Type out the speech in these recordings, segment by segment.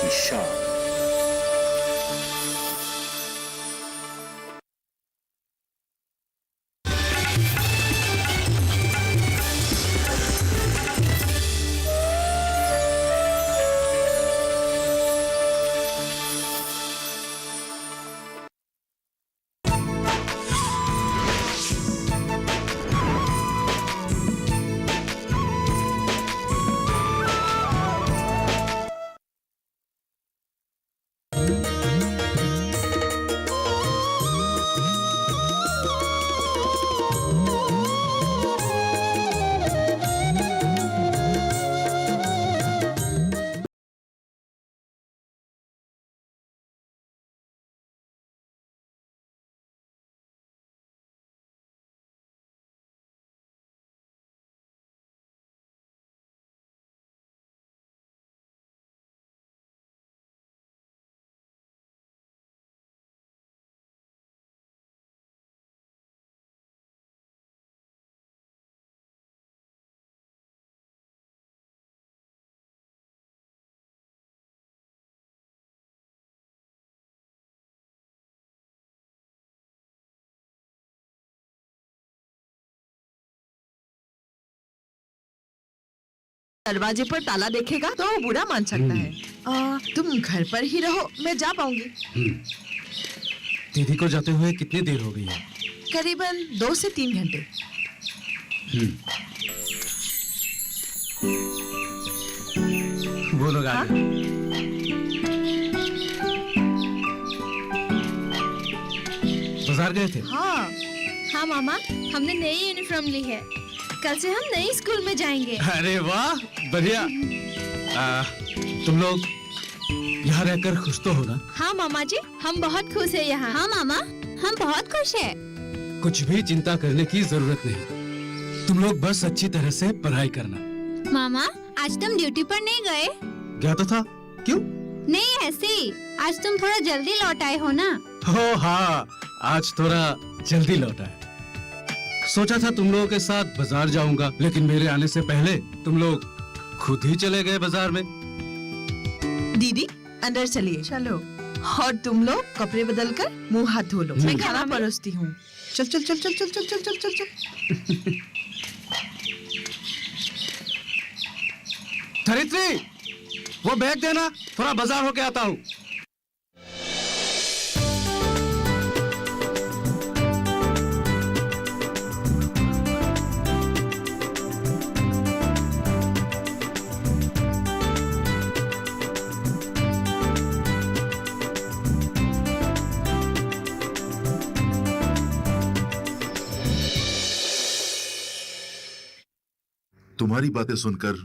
की शान। दरवाजे पर ताला देखेगा तो वो बुरा मान सकता है। तुम घर पर ही रहो, मैं जा पाऊंगी। दीदी को जाते हुए कितनी देर हो गई है? करीबन 2 से 3 घंटे। वो लोग आ गए। बाजार गए थे? हाँ मामा, हमने नई यूनिफॉर्म ली है। कल से हम नई स्कूल में जाएंगे। अरे वाह, बढ़िया। तुम लोग यहाँ रहकर खुश तो हो ना? हाँ मामा जी, हम बहुत खुश है यहाँ। हाँ मामा, हम बहुत खुश है। कुछ भी चिंता करने की जरूरत नहीं। तुम लोग बस अच्छी तरह से पढ़ाई करना। मामा, आज तुम ड्यूटी पर नहीं गए? गया तो था। क्यों? नहीं, ऐसे ही। आज तुम थोड़ा जल्दी लौट आए हो ना? हो हाँ, आज थोड़ा जल्दी लौटा है। सोचा था तुम लोगों के साथ बाजार जाऊंगा, लेकिन मेरे आने से पहले तुम लोग खुद ही चले गए बाजार में। दीदी अंदर चलिए। चलो। और तुम लोग कपड़े बदल कर मुँह हाथ धो लो, मैं खाना परोसती हूँ। चल चल चल चल चल चल चल चल चल चल। धरित्री, वो बैग देना, थोड़ा बाजार होके आता हूँ। तुम्हारी बातें सुनकर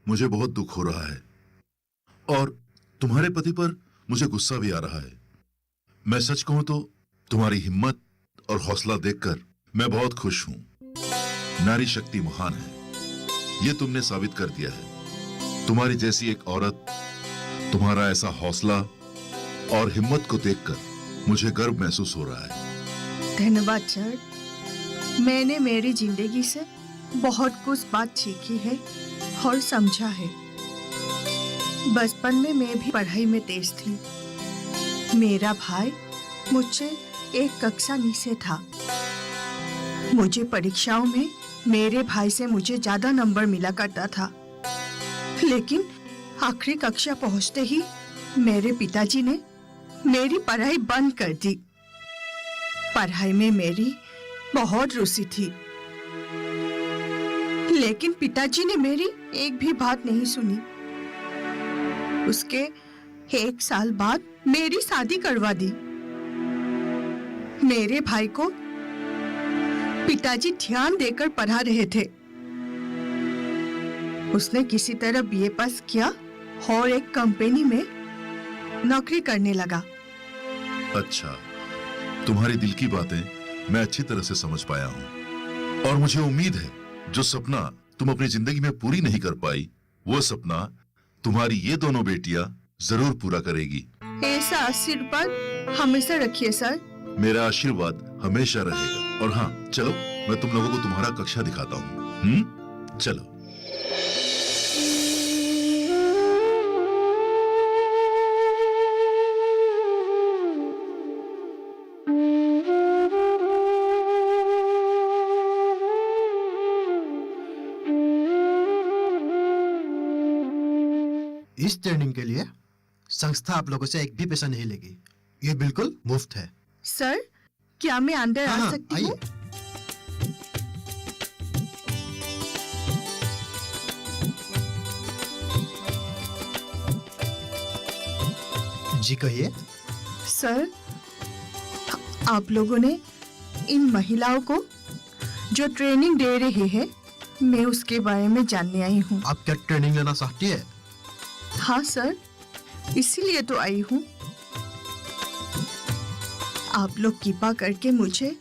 मुझे बहुत दुख हो रहा है और तुम्हारे पति पर मुझे गुस्सा भी आ रहा है। मैं सच कहूं तो तुम्हारी हिम्मत और हौसला देखकर मैं बहुत खुश हूं। नारी शक्ति महान है, ये तुमने साबित कर दिया है। तुम्हारी जैसी एक औरत, तुम्हारा ऐसा हौसला और हिम्मत को देखकर मुझे गर्व महसूस हो रहा है। धन्यवाद सर। मैंने मेरी जिंदगी से बहुत कुछ बात सीखी है और समझा है। बचपन में मैं भी पढ़ाई में तेज थी। मेरा भाई मुझसे एक कक्षा नीचे था। मुझे परीक्षाओं में मेरे भाई से मुझे ज्यादा नंबर मिला करता था, लेकिन आखिरी कक्षा पहुंचते ही मेरे पिताजी ने मेरी पढ़ाई बंद कर दी। पढ़ाई में मेरी बहुत रुचि थी, लेकिन पिताजी ने मेरी एक भी बात नहीं सुनी। उसके 1 साल बाद मेरी शादी करवा दी। मेरे भाई को पिताजी ध्यान देकर पढ़ा रहे थे। उसने किसी तरह बीए पास किया और एक कंपनी में नौकरी करने लगा। अच्छा, तुम्हारी दिल की बातें मैं अच्छी तरह से समझ पाया हूँ और मुझे उम्मीद है जो सपना तुम अपनी जिंदगी में पूरी नहीं कर पाई, वो सपना तुम्हारी ये दोनों बेटियां जरूर पूरा करेगी। ऐसा आशीर्वाद हमेशा रखिए सर। मेरा आशीर्वाद हमेशा रहेगा। और हाँ, चलो मैं तुम लोगों को तुम्हारा कक्षा दिखाता हूँ। चलो। इस ट्रेनिंग के लिए संस्था आप लोगों से एक भी पैसा नहीं लेगी। ये बिल्कुल मुफ्त है। सर, क्या मैं अंदर आ सकती आइए। हूँ? जी कहिए। सर, आप लोगों ने इन महिलाओं को जो ट्रेनिंग दे रहे हैं, मैं उसके बारे में जानने आई हूँ। आप क्या ट्रेनिंग लेना चाहती है? हाँ सर, इसीलिए तो आई हूँ। आप लोग कृपा करके मुझे।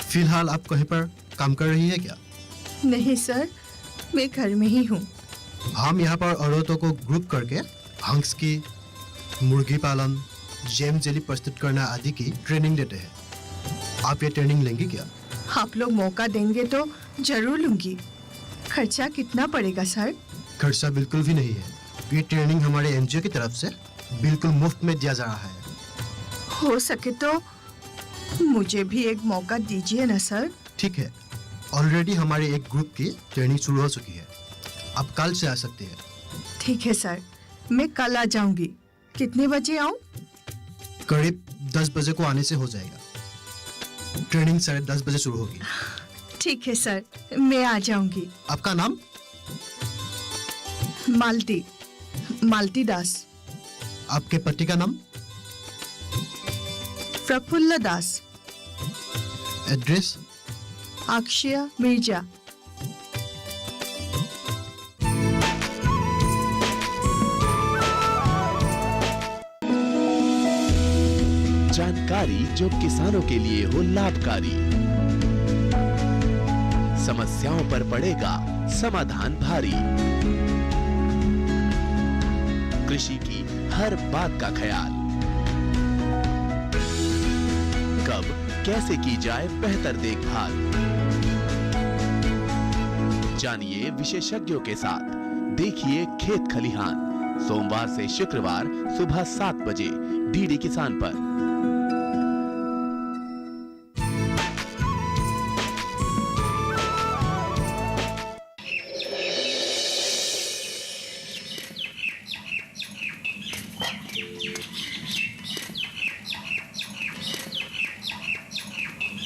फिलहाल आप कहीं पर काम कर रही है क्या? नहीं सर, मैं घर में ही हूँ। हम यहाँ पर औरतों को ग्रुप करके हंस की, मुर्गी पालन, जैम जेली प्रस्तुत करना आदि की ट्रेनिंग देते हैं। आप ये ट्रेनिंग लेंगे क्या? आप लोग मौका देंगे तो जरूर लूंगी। खर्चा कितना पड़ेगा सर? खर्चा बिल्कुल भी नहीं है। ये ट्रेनिंग हमारे एनजीओ की तरफ से बिल्कुल मुफ्त में दिया जा रहा है। हो सके तो मुझे भी एक मौका दीजिए ना सर। ठीक है, ऑलरेडी हमारे एक ग्रुप की ट्रेनिंग शुरू हो चुकी है। आप कल से आ सकते हैं। ठीक है सर, मैं कल आ जाऊंगी। कितने बजे आऊं? करीब 10 बजे को आने से हो जाएगा। ट्रेनिंग 10:30 बजे शुरू होगी। ठीक है सर, मैं आ जाऊंगी। आपका नाम? मालती दास। आपके पति का नाम? प्रफुल्ल दास। एड्रेस? अक्षय मिर्जा। जानकारी जो किसानों के लिए हो लाभकारी, समस्याओं पर पड़ेगा समाधान भारी, कृषि की हर बात का ख्याल, कब कैसे की जाए बेहतर देखभाल, जानिए विशेषज्ञों के साथ, देखिए खेत खलिहान, सोमवार से शुक्रवार सुबह 7 बजे डीडी किसान पर।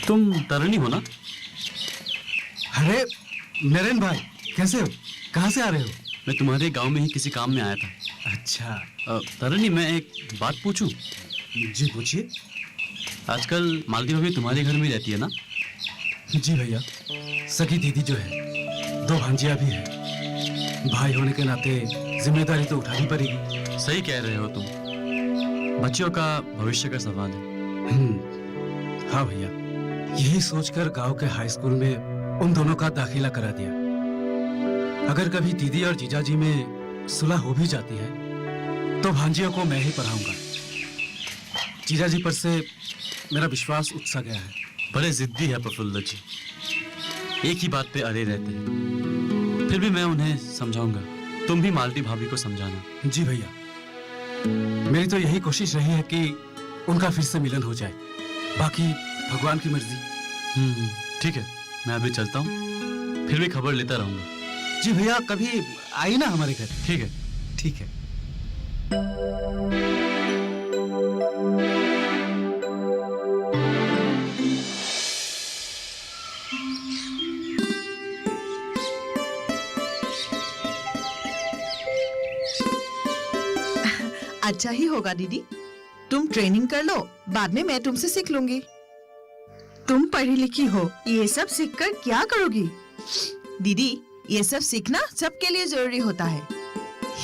तुम तरनी हो ना? अरे नरेन भाई, कैसे हो? कहाँ से आ रहे हो? मैं तुम्हारे गांव में ही किसी काम में आया था। अच्छा। तरनी, मैं एक बात पूछूं? जी पूछिए। आजकल मालती भाभी तुम्हारे घर में रहती है ना? जी भैया, सगी दीदी जो है, 2 भांजियां भी है। भाई होने के नाते जिम्मेदारी तो उठानी पड़ेगी। सही कह रहे हो तुम, बच्चों का भविष्य का सवाल है। हाँ भैया, यही सोचकर गांव के हाई स्कूल में उन दोनों का दाखिला करा दिया। अगर कभी दीदी और जीजाजी में सुलह हो भी जाती है तो भांजियों को मैं ही पढ़ाऊंगा। जीजाजी पर से मेरा विश्वास उठ सा गया है। बड़े जिद्दी है प्रफुल्ल जी, एक ही बात पे अड़े रहते हैं। फिर भी मैं उन्हें समझाऊंगा। तुम भी मालती भाभी को समझाना। जी भैया, मेरी तो यही कोशिश रही है कि उनका फिर से मिलन हो जाए। बाकी भगवान की मर्जी। ठीक है, मैं अभी चलता हूँ, फिर भी खबर लेता रहूंगा। जी भैया, कभी आई ना हमारे घर। ठीक है। ठीक है। अच्छा ही होगा दीदी, तुम ट्रेनिंग कर लो, बाद में मैं तुमसे सीख लूंगी। तुम पढ़ी लिखी हो, ये सब सीखकर क्या करोगी? दीदी, ये सब सीखना सबके लिए जरूरी होता है।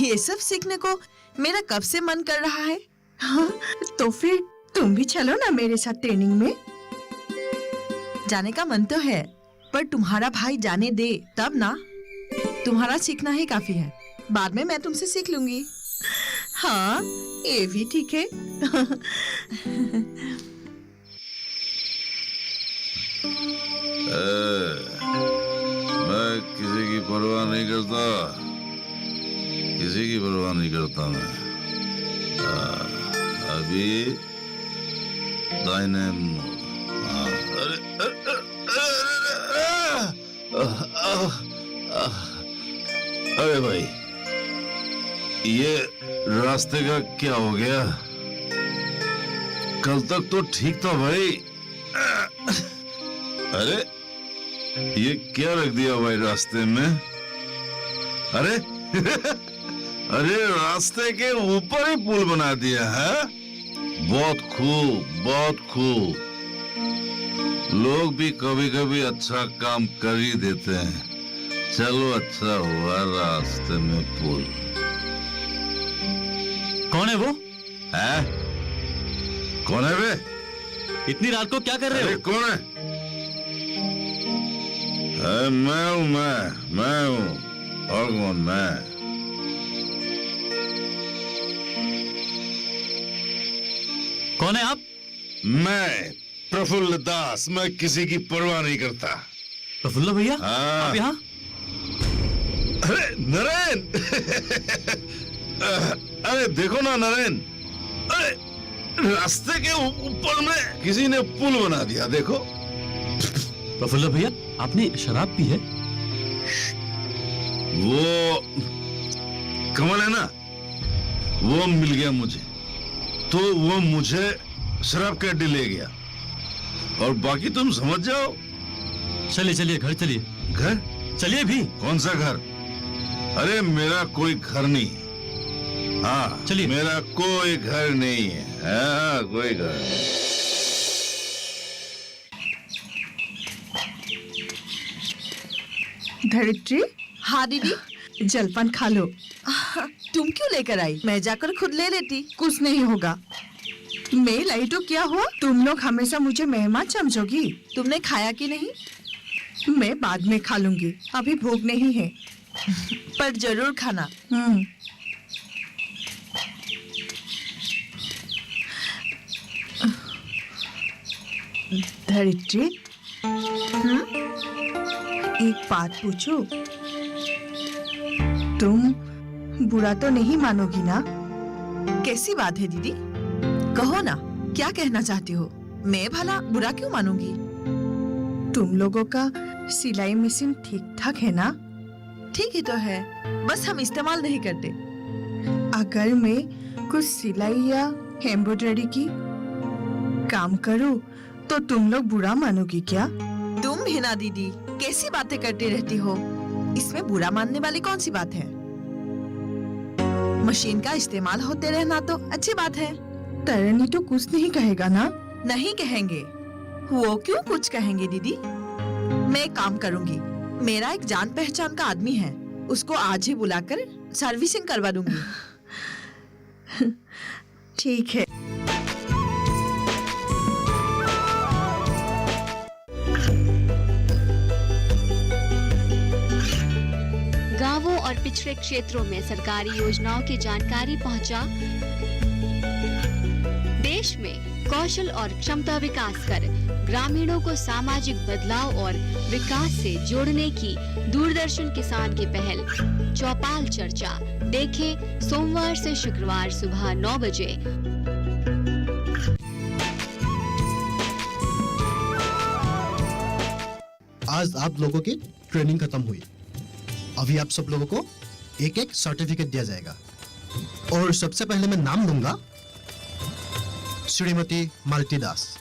ये सब सीखने को मेरा कब से मन कर रहा है। हाँ, तो फिर तुम भी चलो ना मेरे साथ ट्रेनिंग में। जाने का मन तो है, पर तुम्हारा भाई जाने दे तब ना। तुम्हारा सीखना ही काफी है, बाद में मैं तुमसे सीख लूंगी। हाँ, ये भी ठीक है। मैं किसी की परवाह नहीं करता, किसी की परवाह नहीं करता मैं। अभी दाहिने मुड़। अरे अरे भाई, ये रास्ते का क्या हो गया? कल तक तो ठीक था भाई। अरे ये क्या रख दिया भाई रास्ते में? अरे अरे रास्ते के ऊपर ही पुल बना दिया है। बहुत खूब, बहुत खूब। लोग भी कभी कभी अच्छा काम कर ही देते हैं। चलो अच्छा हुआ रास्ते में पुल। कौन है वो? है? कौन है वे? इतनी रात को क्या कर रहे अरे हो? कौन है? मैं हूँ, मैं हूँ। और कौन? मैं। कौन है आप? मैं प्रफुल्ल दास। मैं किसी की परवाह नहीं करता। प्रफुल्ल भैया, हाँ। आप यहाँ? अरे नरेन! अरे देखो ना नरेन, अरे रास्ते के ऊपर में किसी ने पुल बना दिया। देखो। प्रफुल्ल भैया, आपने शराब पी है? वो कमल है ना, वो मिल गया मुझे, तो वो मुझे शराब के अड्डे ले गया। और बाकी तुम समझ जाओ। चलिए चलिए, घर चलिए। घर? चलिए भी। कौन सा घर? अरे मेरा कोई घर नहीं। हाँ चलिए। मेरा कोई घर नहीं है। हाँ कोई घर नहीं। धरित्री, हाँ दीदी, जलपान खा लो। तुम क्यों लेकर आई? मैं जाकर खुद ले लेती। कुछ नहीं होगा। मैं लाई तो क्या हुआ? तुम लोग हमेशा मुझे मेहमान समझोगी। तुमने खाया कि नहीं? मैं बाद में खा लूंगी, अभी भूख नहीं है। पर जरूर खाना। धरित्री, एक बात पूछूं? तुम बुरा तो नहीं मानोगी ना? कैसी बात है दीदी? कहो ना, क्या कहना चाहती हो? मैं भला बुरा क्यों मानूंगी? तुम लोगों का सिलाई मशीन ठीक ठाक है ना? ठीक ही तो है, बस हम इस्तेमाल नहीं करते। अगर मैं कुछ सिलाई या एम्ब्रॉयडरी की काम करूं तो तुम लोग बुरा मानोगी क्या? तुम भी ना दीदी, कैसी बातें करती रहती हो? इसमें बुरा मानने वाली कौन सी बात है? मशीन का इस्तेमाल होते रहना तो अच्छी बात है। तरनी तो कुछ नहीं कहेगा ना? नहीं कहेंगे। वो क्यों कुछ कहेंगे दीदी? मैं काम करूंगी। मेरा एक जान पहचान का आदमी है, उसको आज ही बुलाकर सर्विसिंग करवा दूंगी। ठीक है। गांवों और पिछड़े क्षेत्रों में सरकारी योजनाओं की जानकारी पहुंचा। देश में कौशल और क्षमता विकास कर ग्रामीणों को सामाजिक बदलाव और विकास से जोड़ने की दूरदर्शन किसान की पहल चौपाल चर्चा देखें सोमवार से शुक्रवार सुबह 9 बजे। आज आप लोगों की ट्रेनिंग खत्म हुई। अभी आप सब लोगों को एक एक सर्टिफिकेट दिया जाएगा और सबसे पहले मैं नाम दूंगा श्रीमती मालती दास।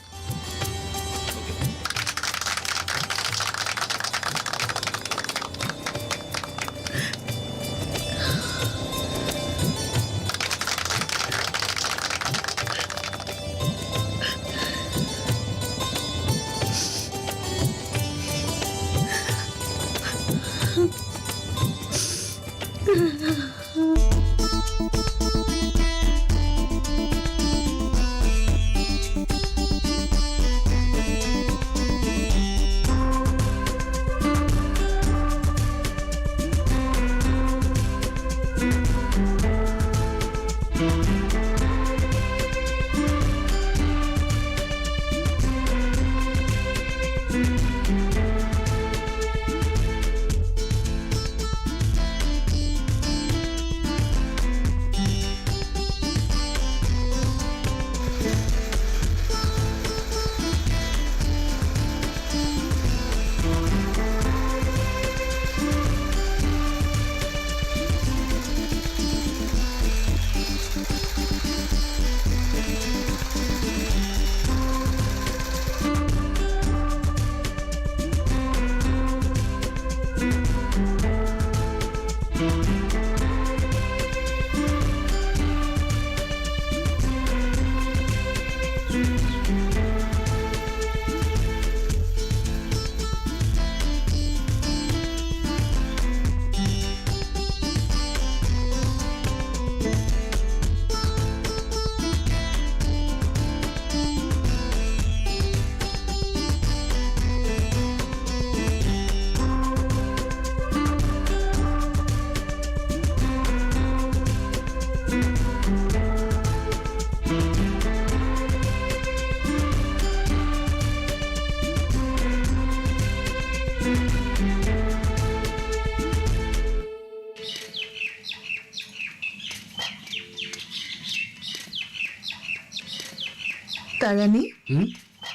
तरनी।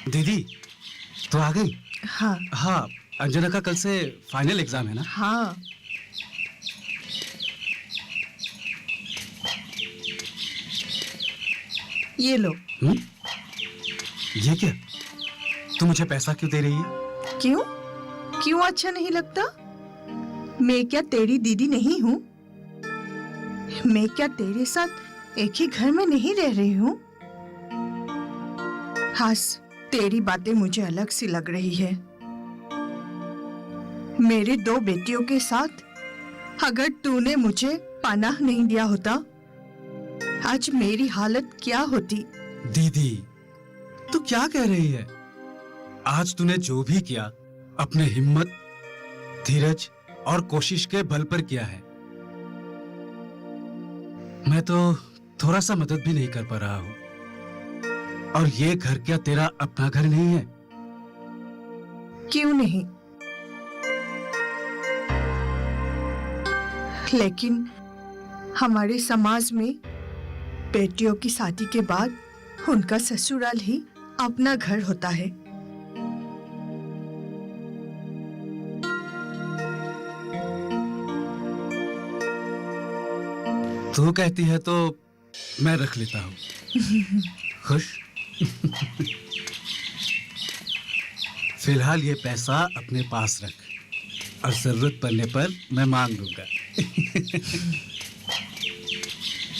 दीदी तो आ गई? हाँ हाँ, अंजना का कल से फाइनल एग्जाम है ना? हाँ। ये लो। ये क्या? तू मुझे पैसा क्यों दे रही है? क्यों? क्यों अच्छा नहीं लगता? मैं क्या तेरी दीदी नहीं हूँ? मैं क्या तेरे साथ एक ही घर में नहीं रह रही हूँ? हास, तेरी बातें मुझे अलग सी लग रही है। मेरे 2 बेटियों के साथ अगर तूने मुझे पनाह नहीं दिया होता, आज मेरी हालत क्या होती? दीदी, तू क्या कह रही है? आज तूने जो भी किया अपने हिम्मत, धीरज और कोशिश के बल पर किया है। मैं तो थोड़ा सा मदद भी नहीं कर पा रहा हूँ। और ये घर क्या तेरा अपना घर नहीं है? क्यों नहीं? लेकिन हमारे समाज में बेटियों की शादी के बाद उनका ससुराल ही अपना घर होता है। तू कहती है तो मैं रख लेता हूँ। खुश? फिलहाल ये पैसा अपने पास रख और जरूरत पड़ने पर मैं मांग लूंगा।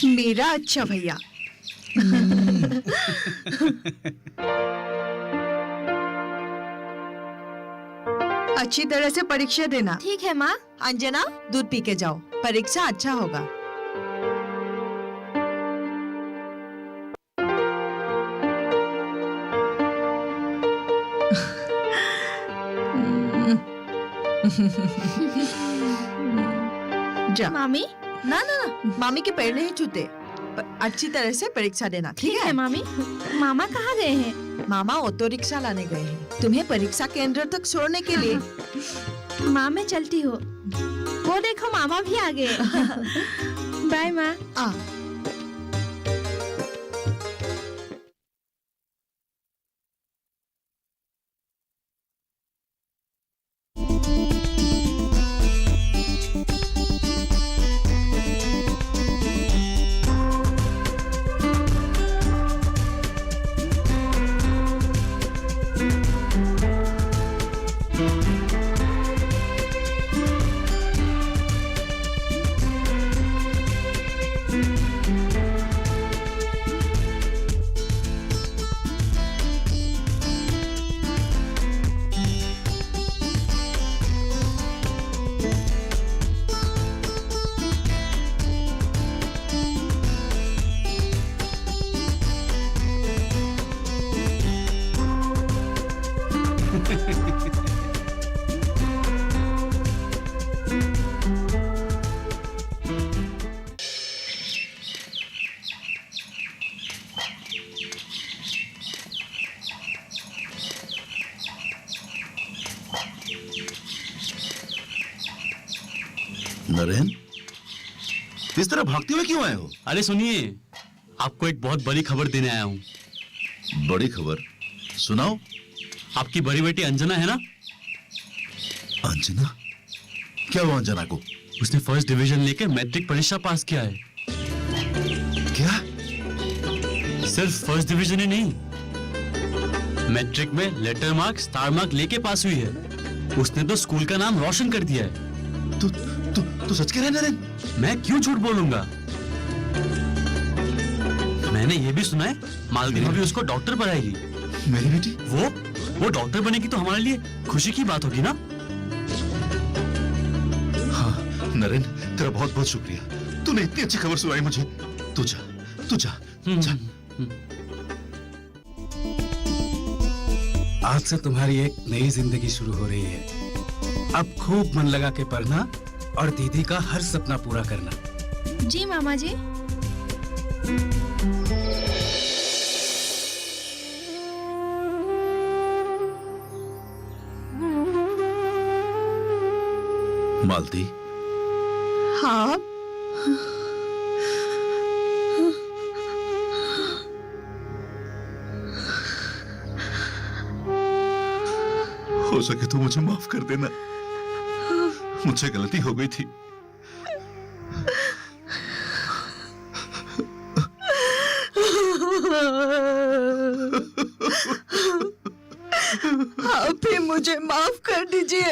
मेरा अच्छा भैया। अच्छी तरह से परीक्षा देना। ठीक है माँ। अंजना, दूध पी के जाओ, परीक्षा अच्छा होगा। जा। मामी? ना ना ना, मामी के पैर नहीं छूते। अच्छी तरह से परीक्षा देना, ठीक है मामी। मामा कहाँ गए हैं? मामा ऑटो रिक्शा लाने गए हैं तुम्हें परीक्षा केंद्र तक छोड़ने के लिए। माँ मैं चलती हूँ। वो देखो मामा भी आ गए। बाय माँ। आ नरेन, इस तरह भागते हुए क्यों आए हो? अरे सुनिए, आपको एक बहुत बड़ी खबर देने आया हूँ। बड़ी खबर? सुनाओ। आपकी बड़ी बेटी अंजना है ना? अंजना? क्या हुआ अंजना को? उसने फर्स्ट डिवीजन लेके मैट्रिक परीक्षा पास किया है। क्या? सिर्फ फर्स्ट डिवीजन ही नहीं, मैट्रिक में लेटर मार्क, स्टार मार्क लेके पास हुई है। उसने तो स्कूल का नाम रोशन कर दिया है। तू सच कह रहा है नरेन? मैं क्यों झूठ बोलूंगा? मैंने ये भी सुना है मालती भाभी उसको डॉक्टर बनाएगी। मेरी बेटी? वो डॉक्टर बनेगी तो हमारे लिए खुशी की बात होगी ना? हाँ नरेन, तेरा बहुत बहुत शुक्रिया। तूने इतनी अच्छी खबर सुनाई मुझे। तू जा। आज से तुम्हारी एक नई जिंदगी शुरू हो रही है। अब खूब मन लगा के पढ़ना और दीदी का हर सपना पूरा करना। जी मामा जी। मालती। हाँ। हो सके तो मुझे माफ कर देना, मुझसे गलती हो गई थी। आप भी मुझे माफ कर दीजिए।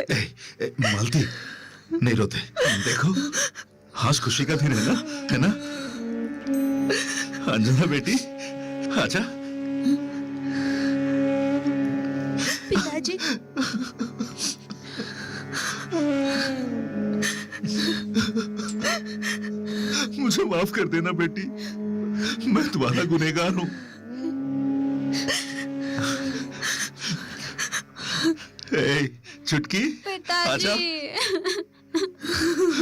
मालती, नहीं रोते, देखो आज खुशी का दिन है ना? अंजना बेटी, आजा। पिताजी, मुझे माफ कर देना बेटी, मैं तुम्हारा गुनहगार हूं। चुटकी, आजा।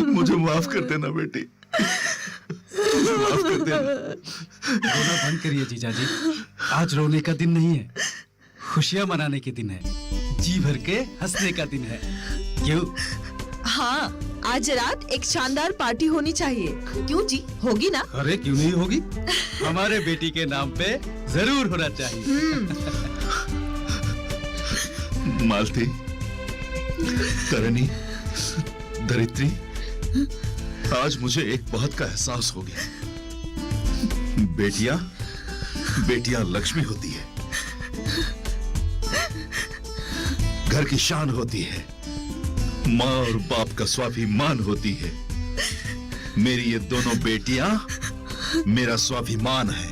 मुझे माफ कर देना बेटी, मुझे माफ कर देना। रोना बंद करिए जीजा जी, आज रोने का दिन नहीं है, खुशियां मनाने के दिन है, जी भर के हंसने का दिन है। क्यों? हाँ, आज रात एक शानदार पार्टी होनी चाहिए। क्यों जी, होगी ना? अरे क्यों नहीं होगी, हमारे बेटी के नाम पे जरूर होना चाहिए। मालती, तरनी, धरित्री, आज मुझे एक बात का एहसास हो गया। बेटियां लक्ष्मी होती है, घर की शान होती है, माँ और बाप का स्वाभिमान होती है। मेरी ये दोनों बेटियां मेरा स्वाभिमान है।